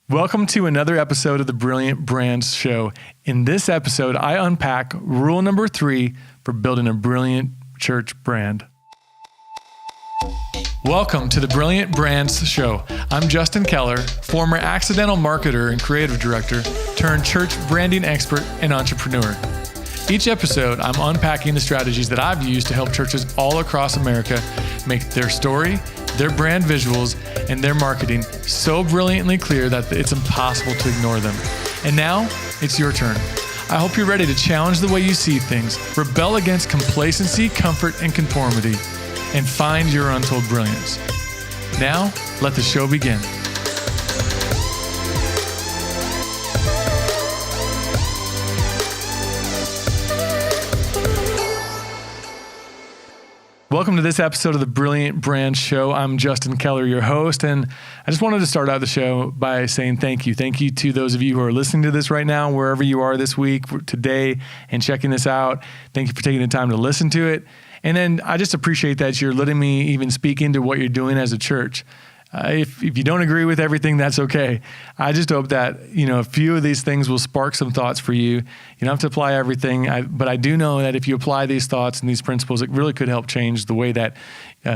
Welcome to another episode of the Brilliant Brands Show. In this episode, I unpack rule number 3 for building a brilliant church brand. Welcome to the Brilliant Brands Show. I'm Justin Keller, former accidental marketer and creative director turned church branding expert and entrepreneur. Each episode, I'm unpacking the strategies that I've used to help churches all across America make their story, their brand visuals, and their marketing so brilliantly clear that it's impossible to ignore them. And now, it's your turn. I hope you're ready to challenge the way you see things, rebel against complacency, comfort, and conformity, and find your untold brilliance. Now, let the show begin. Welcome to this episode of the Brilliant Brand Show. I'm Justin Keller, your host, and I just wanted to start out the show by saying thank you. Thank you to those of you who are listening to this right now, wherever you are this week, today, and checking this out. Thank you for taking the time to listen to it. And then I just appreciate that you're letting me even speak into what you're doing as a church. If you don't agree with everything, that's okay. I just hope that, a few of these things will spark some thoughts for you. You don't have to apply everything, but I do know that if you apply these thoughts and these principles, it really could help change the way that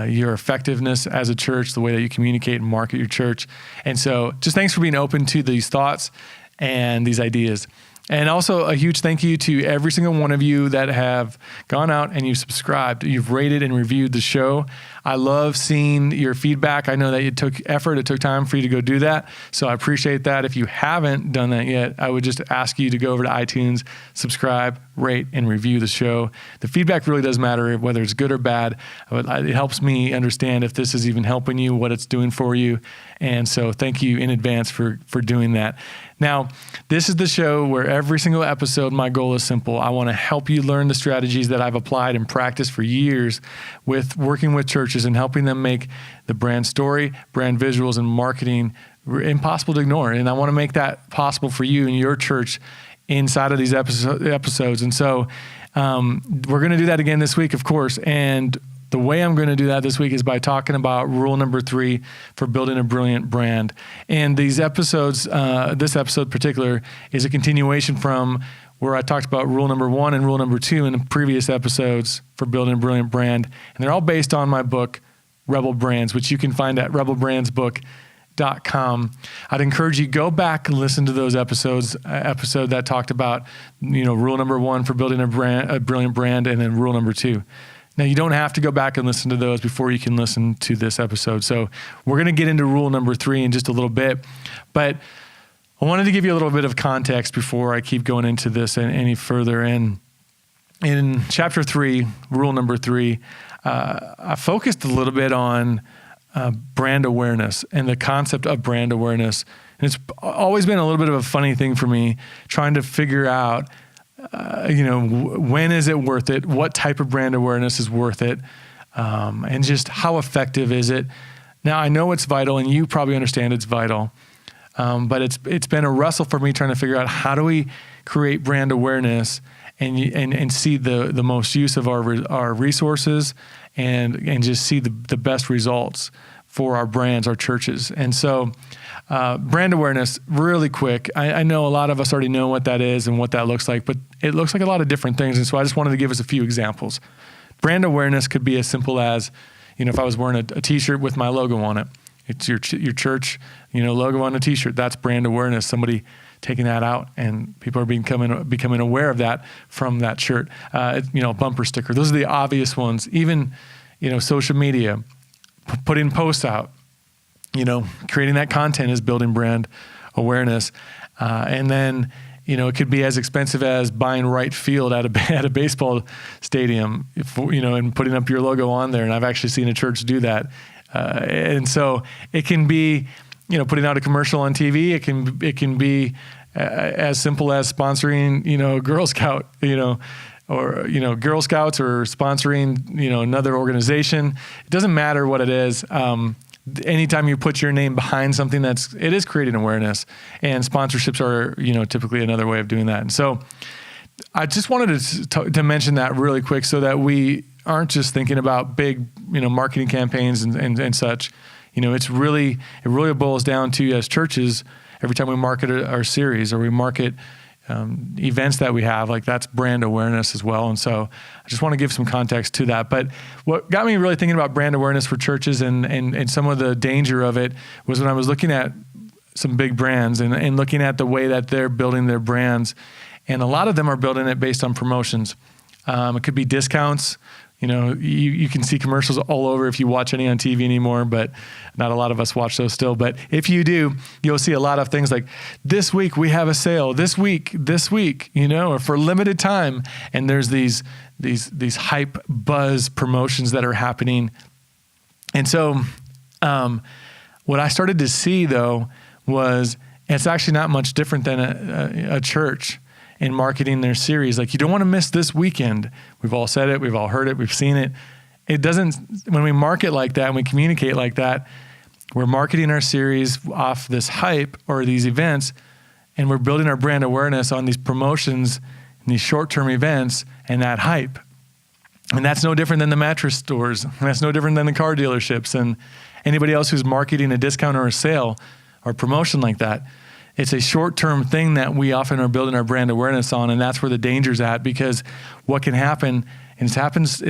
your effectiveness as a church, the way that you communicate and market your church. And so just thanks for being open to these thoughts and these ideas. And also a huge thank you to every single one of you that have gone out and you've subscribed, you've rated and reviewed the show. I love seeing your feedback. I know that it took effort, it took time for you to go do that. So I appreciate that. If you haven't done that yet, I would just ask you to go over to iTunes, subscribe, rate, and review the show. The feedback really does matter, whether it's good or bad. It helps me understand if this is even helping you, what it's doing for you. And so thank you in advance for doing that. Now, this is the show where every single episode, my goal is simple. I want to help you learn the strategies that I've applied and practiced for years with working with churches and helping them make the brand story, brand visuals, and marketing impossible to ignore. And I want to make that possible for you and your church inside of these episodes. And so we're going to do that again this week, of course. And the way I'm going to do that this week is by talking about rule number 3 for building a brilliant brand. And these episodes, this episode in particular, is a continuation from where I talked about rule number 1 and rule number 2 in the previous episodes for building a brilliant brand. And they're all based on my book, Rebel Brands, which you can find at rebelbrandsbook.com. I'd encourage you go back and listen to those episodes, episode that talked about, rule number 1 for building a brilliant brand, and then rule number 2. Now, you don't have to go back and listen to those before you can listen to this episode. So we're going to get into rule number 3 in just a little bit. But I wanted to give you a little bit of context before I keep going into this any further. And in chapter 3, rule number 3, I focused a little bit on brand awareness and the concept of brand awareness. And it's always been a little bit of a funny thing for me trying to figure out when is it worth it? What type of brand awareness is worth it? And just how effective is it? Now, I know it's vital, and you probably understand it's vital, but it's been a wrestle for me trying to figure out how do we create brand awareness and see the most use of our resources and just see the best results for our brands, our churches. And so brand awareness, really quick. I know a lot of us already know what that is and what that looks like, but it looks like a lot of different things. And so I just wanted to give us a few examples. Brand awareness could be as simple as, if I was wearing a t-shirt with my logo on it, it's your church, logo on a t-shirt. That's brand awareness. Somebody taking that out and people are becoming aware of that from that shirt. Bumper sticker. Those are the obvious ones. Even, social media, putting posts out, creating that content is building brand awareness. And then, it could be as expensive as buying right field at a baseball stadium, and putting up your logo on there. And I've actually seen a church do that. And so it can be, putting out a commercial on TV. It can be as simple as sponsoring, Girl Scout, or, Girl Scouts, or sponsoring, another organization. It doesn't matter what it is. Anytime you put your name behind something, it is creating awareness, and sponsorships are, typically another way of doing that. And so I just wanted to mention that really quick so that we aren't just thinking about big, marketing campaigns and such. It really boils down to, as churches, every time we market our series or we market events that we have, like that's brand awareness as well. And so I just want to give some context to that. But what got me really thinking about brand awareness for churches and some of the danger of it was when I was looking at some big brands and looking at the way that they're building their brands. And a lot of them are building it based on promotions. It could be discounts. You know, you can see commercials all over if you watch any on TV anymore, but not a lot of us watch those still. But if you do, you'll see a lot of things like, this week we have a sale, this week, you know, or for limited time. And there's these hype buzz promotions that are happening. And so what I started to see, though, was it's actually not much different than a church in marketing their series. Like, you don't want to miss this weekend. We've all said it. We've all heard it. We've seen it. It doesn't, when we market like that and we communicate like that, we're marketing our series off this hype or these events, and we're building our brand awareness on these promotions and these short-term events and that hype. And that's no different than the mattress stores. And that's no different than the car dealerships and anybody else who's marketing a discount or a sale or promotion like that. It's a short-term thing that we often are building our brand awareness on, and that's where the danger's at, because what can happen, and it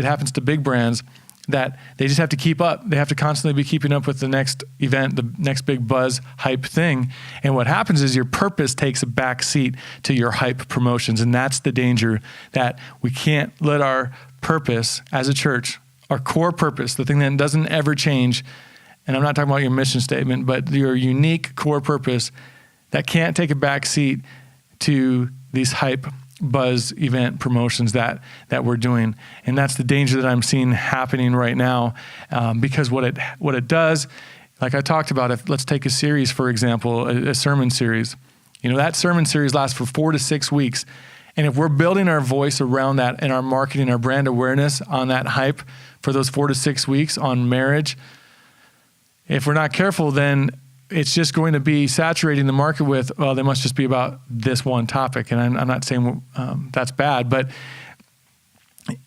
happens to big brands, that they just have to keep up. They have to constantly be keeping up with the next event, the next big buzz hype thing. And what happens is your purpose takes a back seat to your hype promotions, and that's the danger, that we can't let our purpose as a church, our core purpose, the thing that doesn't ever change, and I'm not talking about your mission statement, but your unique core purpose, that can't take a back seat to these hype buzz event promotions that we're doing. And that's the danger that I'm seeing happening right now, because what it does, like I talked about, let's take a series, for example, a sermon series. You know, that sermon series lasts for 4 to 6 weeks. And if we're building our voice around that and our marketing, our brand awareness on that hype for those 4 to 6 weeks on marriage, if we're not careful, then it's just going to be saturating the market with, well, they must just be about this one topic. And I'm not saying that's bad, but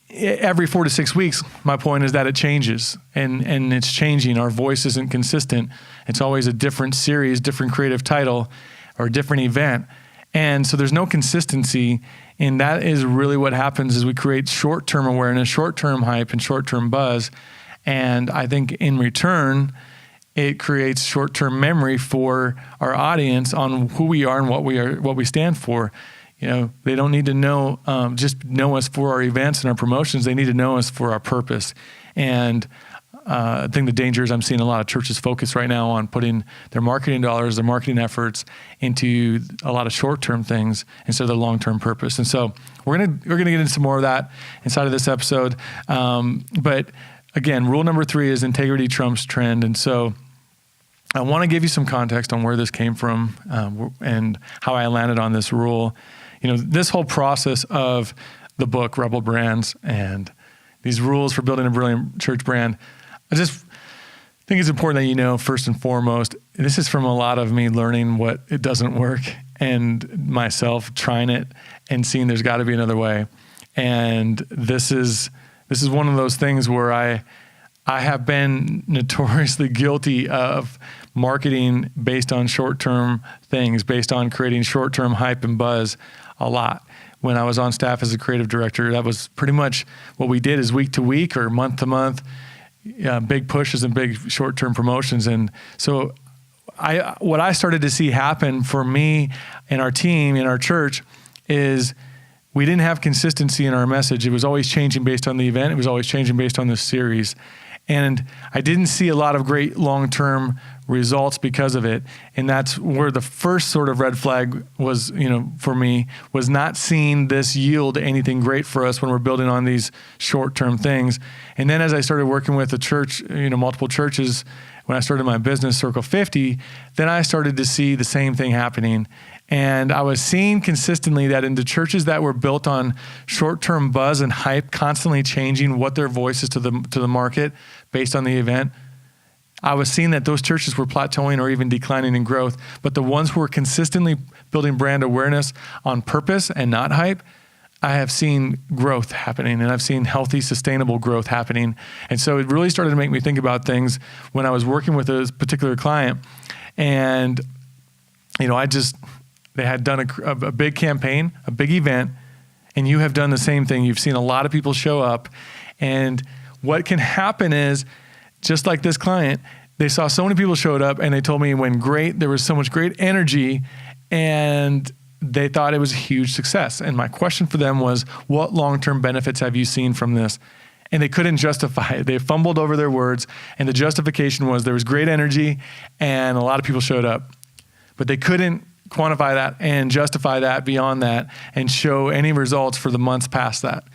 every 4 to 6 weeks, my point is that it changes and it's changing. Our voice isn't consistent. It's always a different series, different creative title, or different event. And so there's no consistency. And that is really what happens is we create short-term awareness, short-term hype, and short-term buzz. And I think in return, it creates short-term memory for our audience on who we are and what we stand for. You know, they don't need to know, just know us for our events and our promotions. They need to know us for our purpose. And I think the danger is I'm seeing a lot of churches focus right now on putting their marketing dollars, their marketing efforts into a lot of short-term things instead of the long-term purpose. And so we're gonna get into some more of that inside of this episode. But again, rule number 3 is integrity trumps trend. And so I want to give you some context on where this came from and how I landed on this rule. You know, this whole process of the book, Rebel Brands, and these rules for building a brilliant church brand, I just think it's important that you know, first and foremost, this is from a lot of me learning what it doesn't work and myself trying it and seeing there's got to be another way. And this is one of those things where I have been notoriously guilty of marketing based on short-term things, based on creating short-term hype and buzz a lot. When I was on staff as a creative director, that was pretty much what we did, is week to week or month to month, big pushes and big short-term promotions. And so what I started to see happen for me and our team in our church is we didn't have consistency in our message. It was always changing based on the event. It was always changing based on the series. And I didn't see a lot of great long-term results because of it. And that's where the first sort of red flag was, you know, for me, was not seeing this yield anything great for us when we're building on these short-term things. And then as I started working with the church, you know, multiple churches, when I started my business, Circle 50, then I started to see the same thing happening. And I was seeing consistently that in the churches that were built on short-term buzz and hype, constantly changing what their voice is to the market based on the event, I was seeing that those churches were plateauing or even declining in growth. But the ones who were consistently building brand awareness on purpose and not hype, I have seen growth happening, and I've seen healthy, sustainable growth happening. And so it really started to make me think about things when I was working with a particular client. And they had done a big campaign, a big event, and you have done the same thing. You've seen a lot of people show up. And what can happen is, just like this client, they saw so many people showed up and they told me it went great. There was so much great energy and they thought it was a huge success. And my question for them was, what long-term benefits have you seen from this? And they couldn't justify it. They fumbled over their words. And the justification was there was great energy and a lot of people showed up. But they couldn't quantify that and justify that beyond that and show any results for the months past that.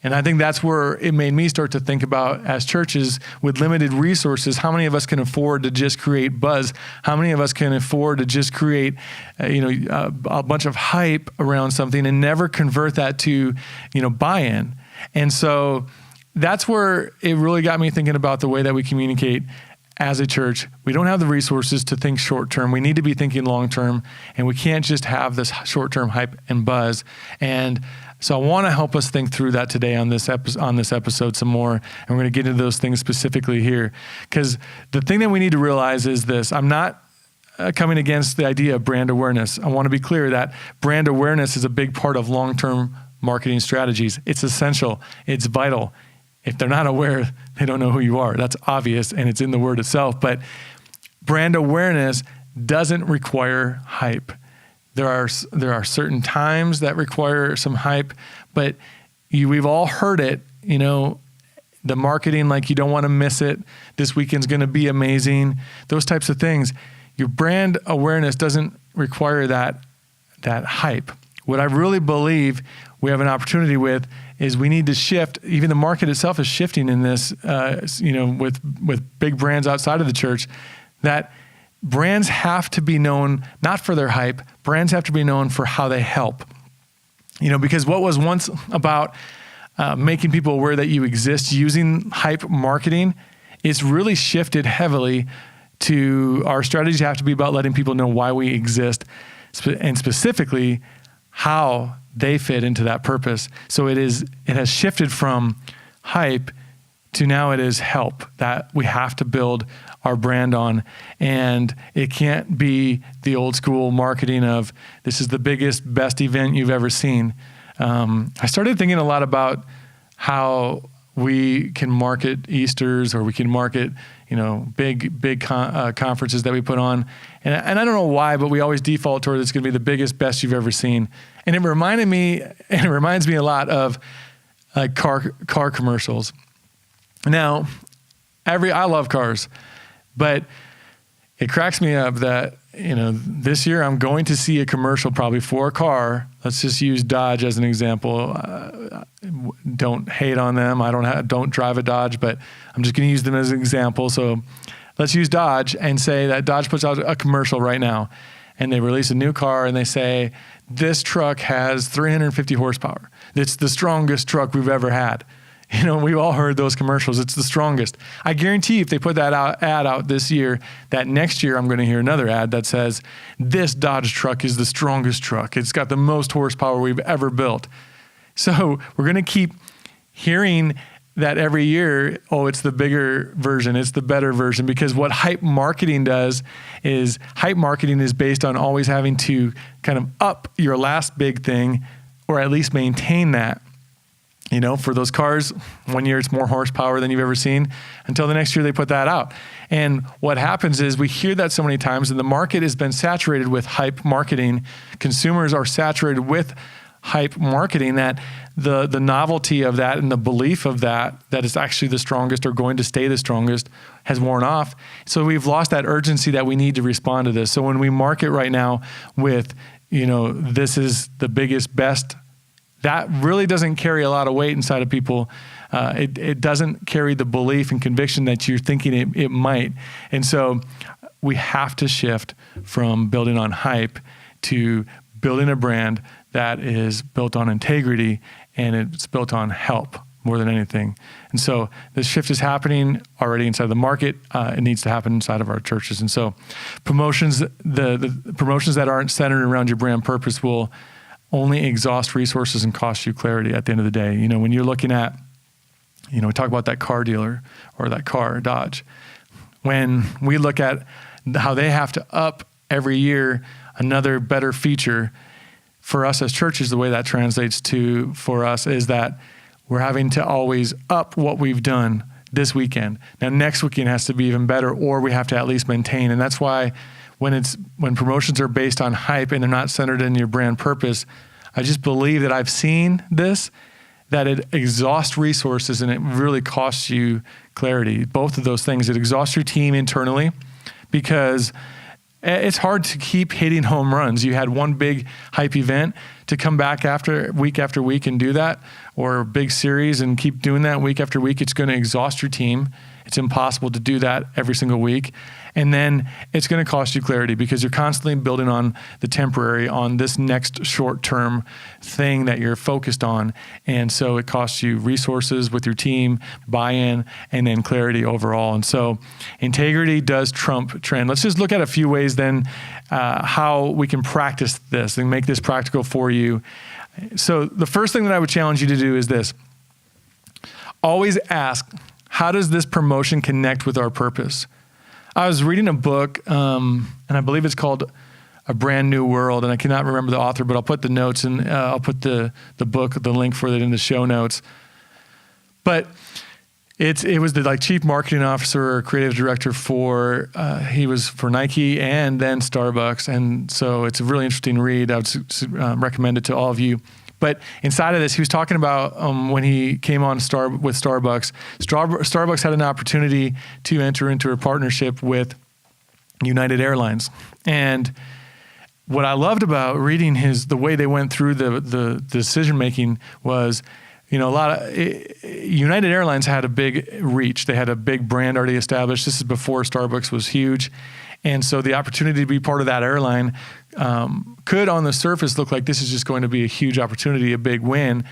And I think that's where it made me start to think about, as churches with limited resources, how many of us can afford to just create buzz? How many of us can afford to just create, a bunch of hype around something and never convert that to, buy-in? And so that's where it really got me thinking about the way that we communicate as a church. We don't have the resources to think short-term. We need to be thinking long-term, and we can't just have this short-term hype and buzz. And so I want to help us think through that today on this episode some more. And we're going to get into those things specifically here. Because the thing that we need to realize is this: I'm not coming against the idea of brand awareness. I want to be clear that brand awareness is a big part of long-term marketing strategies. It's essential. It's vital. If they're not aware, they don't know who you are. That's obvious, and it's in the word itself. But brand awareness doesn't require hype. There are certain times that require some hype, but we've all heard it, the marketing, like you don't want to miss it. This weekend's going to be amazing. Those types of things. Your brand awareness doesn't require that hype. What I really believe we have an opportunity with is we need to shift. Even the market itself is shifting in this, with big brands outside of the church, that brands have to be known not for their hype. Brands have to be known for how they help. Because what was once about making people aware that you exist using hype marketing, it's really shifted heavily to our strategies have to be about letting people know why we exist, and specifically how they fit into that purpose. So it has shifted from hype to now it is help that we have to build our brand on. And it can't be the old school marketing of this is the biggest, best event you've ever seen. I started thinking a lot about how we can market Easters, or we can market, big conferences that we put on. And I don't know why, but we always default toward it's going to be the biggest, best you've ever seen. And it reminds me a lot of like car commercials. Now, I love cars, but it cracks me up that, this year I'm going to see a commercial probably for a car. Let's just use Dodge as an example. Don't hate on them. Don't drive a Dodge, but I'm just going to use them as an example. So let's use Dodge and say that Dodge puts out a commercial right now, and they release a new car and they say, this truck has 350 horsepower. It's the strongest truck we've ever had. We've all heard those commercials. It's the strongest. I guarantee if they put that ad out this year, that next year I'm going to hear another ad that says, this Dodge truck is the strongest truck. It's got the most horsepower we've ever built. So we're going to keep hearing that every year, it's the bigger version, it's the better version, because what hype marketing does is hype marketing is based on always having to kind of up your last big thing, or at least maintain that. For those cars, one year it's more horsepower than you've ever seen, until the next year they put that out. And what happens is we hear that so many times, and the market has been saturated with hype marketing. Consumers are saturated with hype marketing, that the novelty of that and the belief of that it's actually the strongest or going to stay the strongest has worn off. So we've lost that urgency that we need to respond to this. So when we market right now with, this is the biggest, best, that really doesn't carry a lot of weight inside of people. It doesn't carry the belief and conviction that you're thinking it might. And so we have to shift from building on hype to building a brand that is built on integrity, and it's built on help more than anything. And so this shift is happening already inside the market. It needs to happen inside of our churches. And so promotions, the promotions that aren't centered around your brand purpose will only exhaust resources and cost you clarity at the end of the day. When you're looking at, we talk about that car dealer or that car, Dodge. When we look at how they have to up every year another better feature for us as churches, the way that translates to for us is that we're having to always up what we've done this weekend. Now, next weekend has to be even better, or we have to at least maintain. And that's why when promotions are based on hype and they're not centered in your brand purpose, I just believe that I've seen this, that it exhausts resources and it really costs you clarity. Both of those things. It exhausts your team internally because it's hard to keep hitting home runs. You had one big hype event to come back after week and do that, or a big series and keep doing that week after week. It's going to exhaust your team. It's impossible to do that every single week. And then it's going to cost you clarity because you're constantly building on the temporary, on this next short-term thing that you're focused on. And so it costs you resources with your team, buy-in, and then clarity overall. And so integrity does trump trend. Let's just look at a few ways then how we can practice this and make this practical for you. So the first thing that I would challenge you to do is this. Always ask, how does this promotion connect with our purpose? I was reading a book, and I believe it's called A Brand New World, and I cannot remember the author, but I'll put the notes and I'll put the book, the link for it in the show notes. But it was the chief marketing officer or creative director for he was for Nike and then Starbucks, and so it's a really interesting read. I would recommend it to all of you. But inside of this, he was talking about when he came on with Starbucks. Starbucks had an opportunity to enter into a partnership with United Airlines. And what I loved about reading the way they went through the decision making was, United Airlines had a big reach. They had a big brand already established. This is before Starbucks was huge. And so the opportunity to be part of that airline could on the surface look like this is just going to be a huge opportunity, a big win.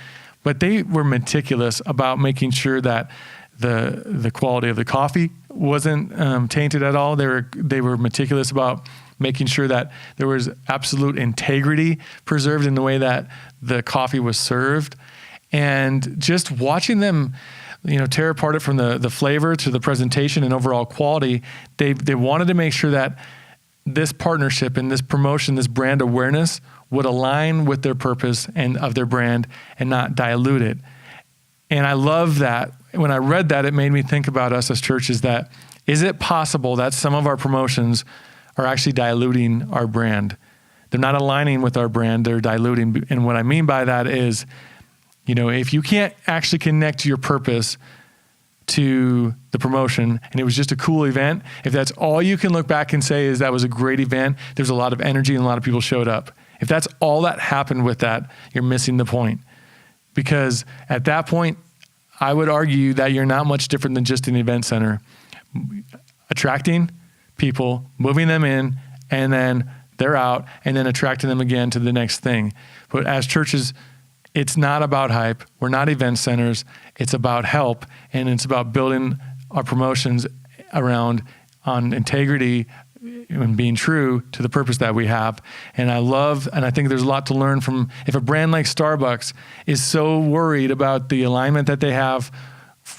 But they were meticulous about making sure that the quality of the coffee wasn't tainted at all. They were meticulous about making sure that there was absolute integrity preserved in the way that the coffee was served. And just watching them tear apart it from the flavor to the presentation and overall quality, they wanted to make sure that this partnership and this promotion, this brand awareness would align with their purpose and of their brand and not dilute it. And I love that. When I read that, it made me think about us as churches that, is it possible that some of our promotions are actually diluting our brand? They're not aligning with our brand, they're diluting. And what I mean by that is, if you can't actually connect your purpose to the promotion and it was just a cool event, if that's all you can look back and say is that was a great event, there's a lot of energy and a lot of people showed up. If that's all that happened with that, you're missing the point. Because at that point, I would argue that you're not much different than just an event center. Attracting people, moving them in, and then they're out, and then attracting them again to the next thing. But as churches, it's not about hype. We're not event centers. It's about help, and it's about building our promotions around on integrity and being true to the purpose that we have. And I think there's a lot to learn from, if a brand like Starbucks is so worried about the alignment that they have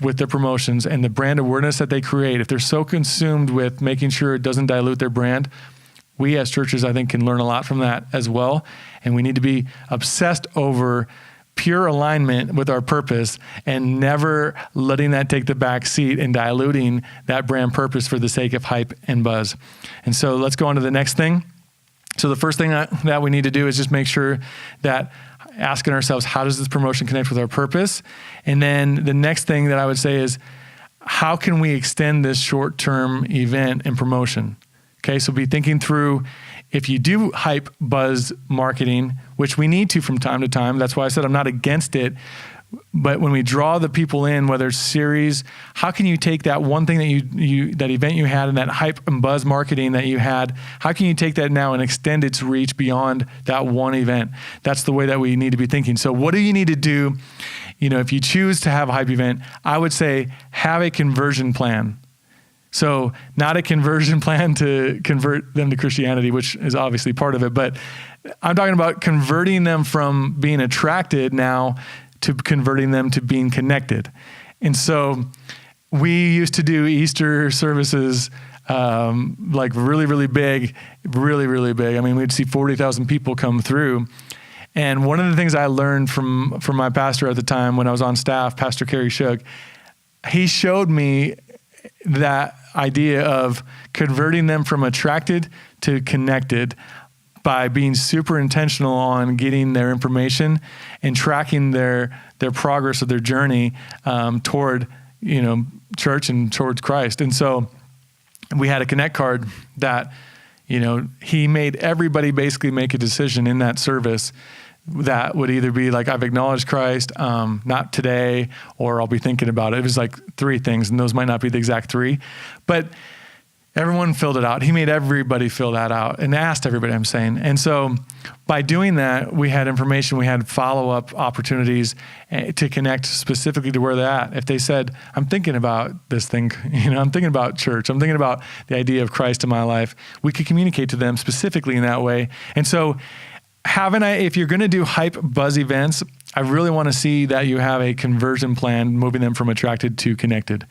with their promotions and the brand awareness that they create, if they're so consumed with making sure it doesn't dilute their brand, we as churches, I think, can learn a lot from that as well. And we need to be obsessed over pure alignment with our purpose and never letting that take the back seat and diluting that brand purpose for the sake of hype and buzz. And so let's go on to the next thing. So the first thing that we need to do is just make sure that asking ourselves, how does this promotion connect with our purpose? And then the next thing that I would say is, how can we extend this short-term event and promotion? Okay, so be thinking through, if you do hype buzz marketing, which we need to from time to time, that's why I said I'm not against it, but when we draw the people in, whether it's series, how can you take that one thing that that event you had and that hype and buzz marketing that you had, how can you take that now and extend its reach beyond that one event? That's the way that we need to be thinking. So what do you need to do? If you choose to have a hype event, I would say have a conversion plan. So not a conversion plan to convert them to Christianity, which is obviously part of it, but I'm talking about converting them from being attracted now to converting them to being connected. And so we used to do Easter services like really, really big, really, really big. I mean, we'd see 40,000 people come through. And one of the things I learned from my pastor at the time when I was on staff, Pastor Kerry Shook, he showed me that idea of converting them from attracted to connected by being super intentional on getting their information and tracking their progress of their journey toward, church and towards Christ. And so we had a Connect card that, he made everybody basically make a decision in that service that would either be like, I've acknowledged Christ, not today, or I'll be thinking about it. It was like 3 things, and those might not be the exact 3, but everyone filled it out. He made everybody fill that out and asked everybody, I'm saying. And so by doing that, we had information, we had follow-up opportunities to connect specifically to where they're at. If they said, I'm thinking about this thing, I'm thinking about church, I'm thinking about the idea of Christ in my life, we could communicate to them specifically in that way. And so if you're going to do hype buzz events, I really want to see that you have a conversion plan, moving them from attracted to connected.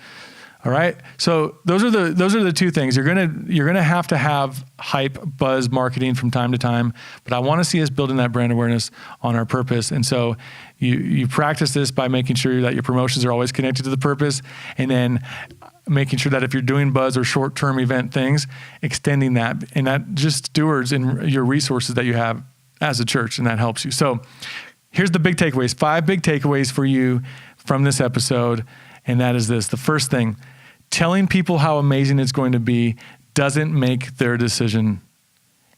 All right. So those are the 2 things. You're gonna have to have hype buzz marketing from time to time, but I want to see us building that brand awareness on our purpose. And so you practice this by making sure that your promotions are always connected to the purpose, and then making sure that if you're doing buzz or short-term event things, extending that, and that just stewards in your resources that you have as a church, and that helps you. So here's the big takeaways, 5 big takeaways for you from this episode. And that is this. The first thing, telling people how amazing it's going to be doesn't make their decision.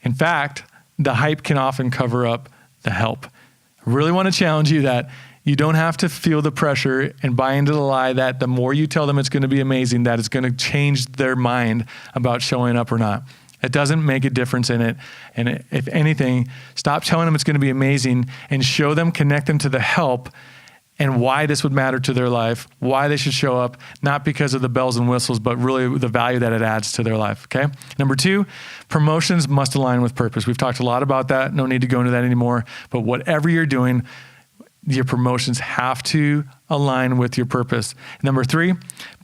In fact, the hype can often cover up the help. I really want to challenge you that you don't have to feel the pressure and buy into the lie that the more you tell them it's going to be amazing, that it's going to change their mind about showing up or not. It doesn't make a difference in it. And if anything, stop telling them it's going to be amazing and show them, connect them to the help and why this would matter to their life, why they should show up, not because of the bells and whistles, but really the value that it adds to their life, okay? Number 2, promotions must align with purpose. We've talked a lot about that. No need to go into that anymore. But whatever you're doing, your promotions have to align with your purpose. Number 3,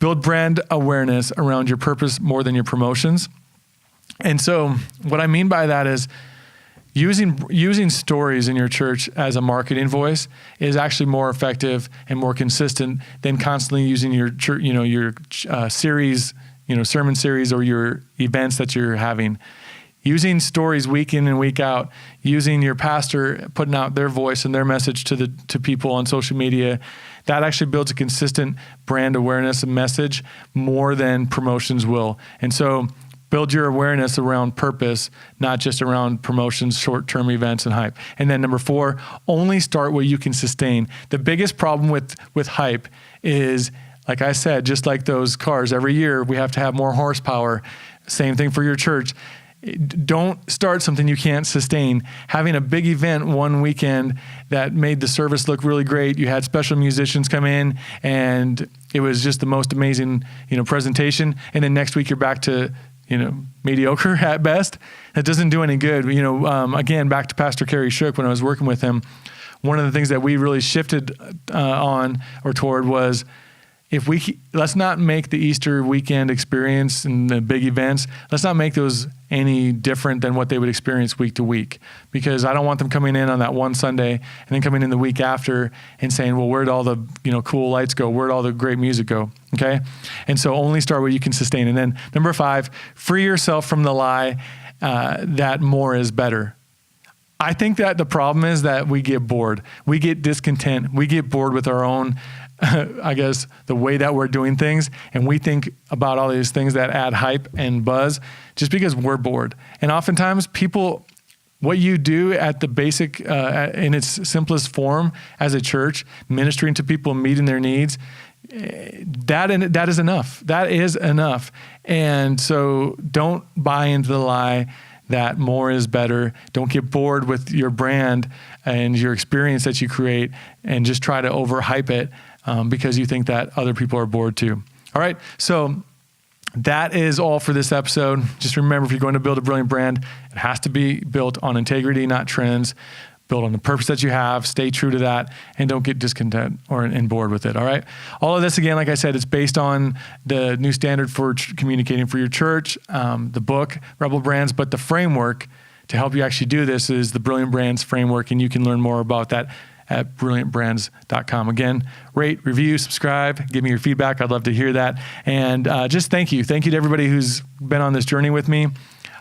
build brand awareness around your purpose more than your promotions. And so what I mean by that is using stories in your church as a marketing voice is actually more effective and more consistent than constantly using your church, your series, sermon series or your events that you're having. Using stories week in and week out, using your pastor putting out their voice and their message to people on social media, that actually builds a consistent brand awareness and message more than promotions will. And so build your awareness around purpose, not just around promotions, short-term events, and hype. And then number 4, only start what you can sustain. The biggest problem with hype is, like I said, just like those cars, every year we have to have more horsepower. Same thing for your church. Don't start something you can't sustain. Having a big event one weekend that made the service look really great, you had special musicians come in, and it was just the most amazing, presentation. And then next week you're back to mediocre at best. That doesn't do any good. Again, back to Pastor Kerry Shook, when I was working with him, one of the things that we really shifted toward was, let's not make the Easter weekend experience and the big events, let's not make those any different than what they would experience week to week. Because I don't want them coming in on that one Sunday and then coming in the week after and saying, well, where'd all the cool lights go? Where'd all the great music go? Okay? And so only start what you can sustain. And then number 5, free yourself from the lie that more is better. I think that the problem is that we get bored. We get discontent. We get bored with our own the way that we're doing things, and we think about all these things that add hype and buzz just because we're bored. And oftentimes what you do at the basic, in its simplest form as a church, ministering to people and meeting their needs, that is enough. That is enough. And so don't buy into the lie that more is better. Don't get bored with your brand and your experience that you create and just try to overhype it because you think that other people are bored too. All right, so that is all for this episode. Just remember, if you're going to build a brilliant brand, it has to be built on integrity, not trends. build on the purpose that you have, stay true to that, and don't get discontent or bored with it, all right? All of this, again, like I said, it's based on the new standard for communicating for your church, the book, Rebel Brands, but the framework to help you actually do this is the Brilliant Brands framework, and you can learn more about that at brilliantbrands.com. Again, rate, review, subscribe, give me your feedback. I'd love to hear that. And just thank you. Thank you to everybody who's been on this journey with me.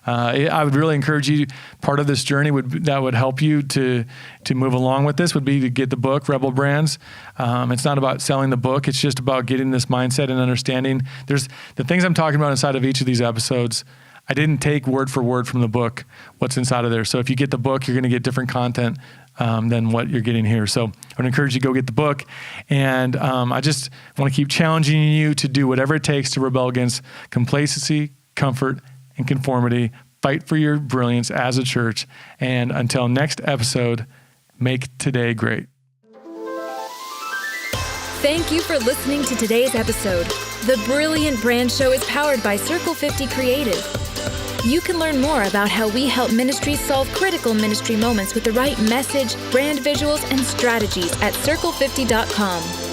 I would really encourage you, part of this journey that would help you to move along with this would be to get the book, Rebel Brands. It's not about selling the book. It's just about getting this mindset and understanding. There's the things I'm talking about inside of each of these episodes. I didn't take word for word from the book what's inside of there. So if you get the book, you're going to get different content than what you're getting here. So I would encourage you to go get the book. And I just want to keep challenging you to do whatever it takes to rebel against complacency, comfort, and conformity. Fight for your brilliance as a church. And until next episode, make today great. Thank you for listening to today's episode. The Brilliant Brand Show is powered by Circle 50 Creative. You can learn more about how we help ministries solve critical ministry moments with the right message, brand visuals, and strategies at circle50.com.